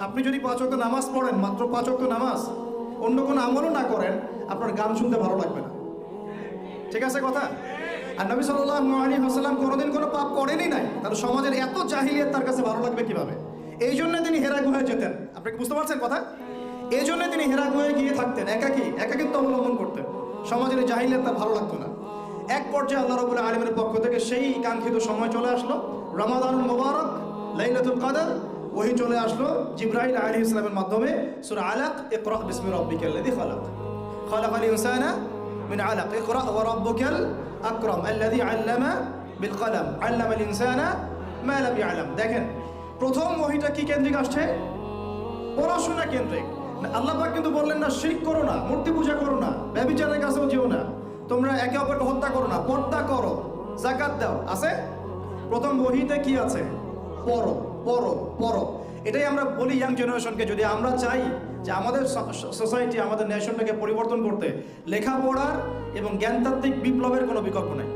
আপনি যদি 5 ওয়াক্ত নামাজ পড়েন, মাত্র 5 ওয়াক্ত নামাজ, অন্য কোনো আমলও না করেন, আপনার গান শুনতে ভালো লাগবে না। ঠিক আছে কথা? আর নবী সাল্লাল্লাহু আলাইহি ওয়াসাল্লাম কোনোদিন কোনো পাপ করেনই নাই, তার সমাজের এত জাহিলিয়াত তার কাছে ভালো লাগবে কিভাবে? এই জন্য তিনি হেরা গুহায় যেতেন। আপনি কি বুঝতে পারছেন কথা? এই জন্য তিনি হেরা গুহায় গিয়ে থাকতেন, একাকিত্ব অবলম্বন করতেন। সমাজের এই জাহিলিয়াত তার ভালো লাগতো না। এক পর্যায়ে আল্লাহ রাব্বুল আলামিনের পক্ষ থেকে সেই কাঙ্ক্ষিত সময় চলে আসলো, রমাদানুল মুবারক, লাইলাতুল কদর। ওহী চলে আসলো জিবরাইল আলাইহিস সালামের মাধ্যমে, সূরা আলাক, ইকরা বিসমি রাব্বিকাল্লাযী খালাক, খালাকাল ইনসানা মিন আলাক, ইকরা ওয়া রাব্বুকাল আকরাম আল্লাযী আল্লামা বিল কলম, আল্লামাল ইনসানা মা লাম ইয়ালাম। দেখেন, প্রথম ওহীটা কি কেন্দ্রিক আসছে? পড়াশোনা কেন্দ্রিক। আল্লাহ পাক কিন্তু বললেন না শিরক করো না, মূর্তি পূজা করো না, ব্যভিচারের কাছেও যেও না, তোমরা একে অপরকে হত্যা করো না, পর্দা করো, যাকাত দাও। আছে প্রথম ওহীতে কি আছে? পড়ো পড়ো পড়ো। এটাই আমরা বলি ইয়াং জেনারেশনকে, যদি আমরা চাই যে আমাদের সোসাইটি, আমাদের নেশনটাকে পরিবর্তন করতে, লেখাপড়ার এবং জ্ঞানতাত্ত্বিক বিপ্লবের কোনো বিকল্প নেই।